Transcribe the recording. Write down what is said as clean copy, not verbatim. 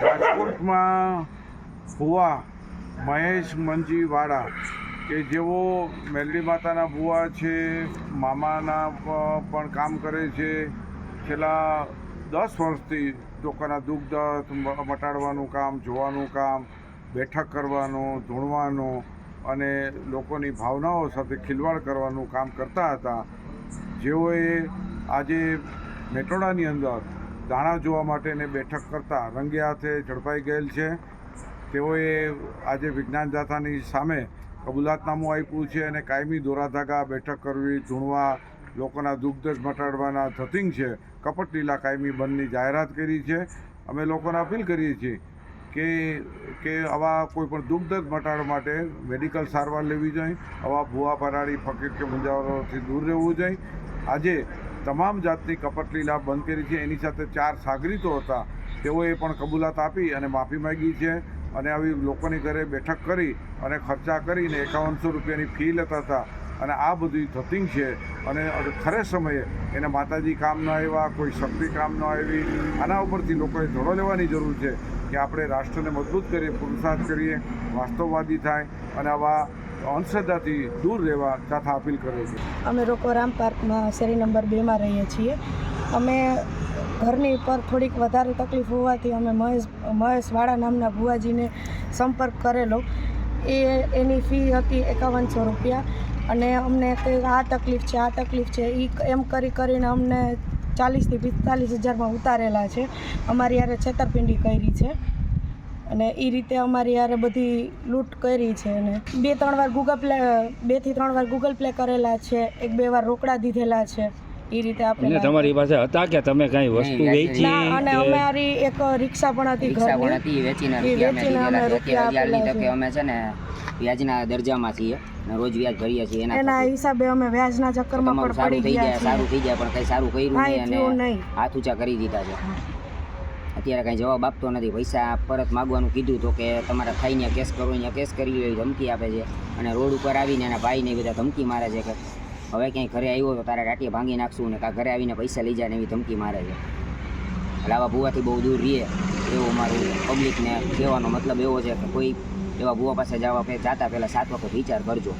રાજકોટમાં ભુવા મહેશ મંજીવાળા કે જેઓ મેલડી માતાના ભુવા છે, મામાના પણ કામ કરે છે. છેલ્લા 10 વર્ષથી લોકોના દુઃખ દર્દ મટાડવાનું કામ, જોવાનું કામ, બેઠક કરવાનું, ધૂણવાનું અને લોકોની ભાવનાઓ સાથે ખિલવાડ કરવાનું કામ કરતા હતા. જેઓએ આજે મેટોડાની અંદર દાણા જોવા માટેને બેઠક કરતા રંગે હાથે ઝડપાઈ ગયેલ છે. તેઓએ આજે વિજ્ઞાન જાથાની સામે કબૂલાતનામું આપ્યું છે અને કાયમી દોરાધાગા બેઠક કરવી, ધૂણવા, લોકોના દુઃખ દર્દ મટાડવાના ધતિંગ છે, કપટ લીલા કાયમી બંધની જાહેરાત કરી છે. અમે લોકોને અપીલ કરીએ છીએ કે આવા કોઈ પણ દુઃખ દર્દ મટાડવા માટે મેડિકલ સારવાર લેવી જોઈએ. આવા ભૂવા ફરાળી ફકીર કે મુંજાવરોથી દૂર રહેવું જોઈએ. આજે તમામ જાતની કપટ લીલા બંધ કરી છે. એની સાથે 4 સાગરીતો હતા, તેઓએ પણ કબૂલાત આપી અને માફી માગી છે. અને આવી લોકોની ઘરે બેઠક કરી અને ખર્ચા કરીને 5100 રૂપિયાની ફી લેતા હતા. અને આ બધી ધતિંગ છે અને ખરે સમયે એને માતાજી કામ ન આવ્યા, કોઈ શક્તિ કામ ન આવી. આના ઉપરથી લોકોએ ધોરણો લેવાની જરૂર છે કે આપણે રાષ્ટ્રને મજબૂત કરીએ, પુરુષાર્થ કરીએ, વાસ્તવવાદી થાય અને આવા અંધશ્રદ્ધાથી દૂર રહેવા જાથા અપીલ કરે છે. અમે લોકો રામ પાર્કમાં શેરી નંબર 2માં રહીએ છીએ. અમે ઘરની પર થોડીક વધારે તકલીફ હોવાથી અમે મહેશવાળા નામના ભુવાજીને સંપર્ક કરેલો. એની ફી હતી 5100 રૂપિયા અને અમને કંઈ આ તકલીફ છે એ એમ કરીને અમને 40,000 થી 45,000માં ઉતારેલા છે. અમારી યારે છેતરપિંડી કરી છે અને એ રીતે અમારી યારે બધી લૂંટ કરી છે. અને 2-3 વાર ગૂગલ પ્લે કરેલા છે, 1-2 વાર રોકડા દીધેલા છે. એ રીતે આપણે તમારી પાસે હતા કે તમે કઈ વસ્તુ વેચી? અને અમારી એક રિક્ષા પણ હતી ઘરની, વેચીને અમે રૂપિયા આપેલા છે. અમે છે ને વ્યાજના દરજામાં છીએ અને રોજ વ્યાજ ભરીએ છીએ. એના હિસાબે અમે વ્યાજના ચક્કરમાં પણ પડી ગયા છે. સારું થઈ જાય પણ કઈ સારું કર્યું નહીં અને હાથ ઊંચા કરી દીધા છે. અત્યારે કઈ જવાબ આપતો નથી. પૈસા પરત માગવાનું કીધું તો કે તમારા થાઈને કેસ કરો, અહીંયા કેસ કરી લો, ધમકી આપે છે. અને રોડ ઉપર આવીને એના ભાઈને બધા ધમકી મારે છે કે હવે ક્યાંય ઘરે આવ્યો તો તારા ટાટિયા ભાંગી નાખશું ને કાં ઘરે આવીને પૈસા લઈ જાય ને એવી ધમકી મારે છે. એટલે આવા ભૂવાથી બહુ દૂર રહીએ એવું મારું પબ્લિકને કહેવાનો મતલબ એવો છે કે કોઈ એવા ભૂવા પાસે જતા પહેલાં 7 વખત વિચાર કરજો.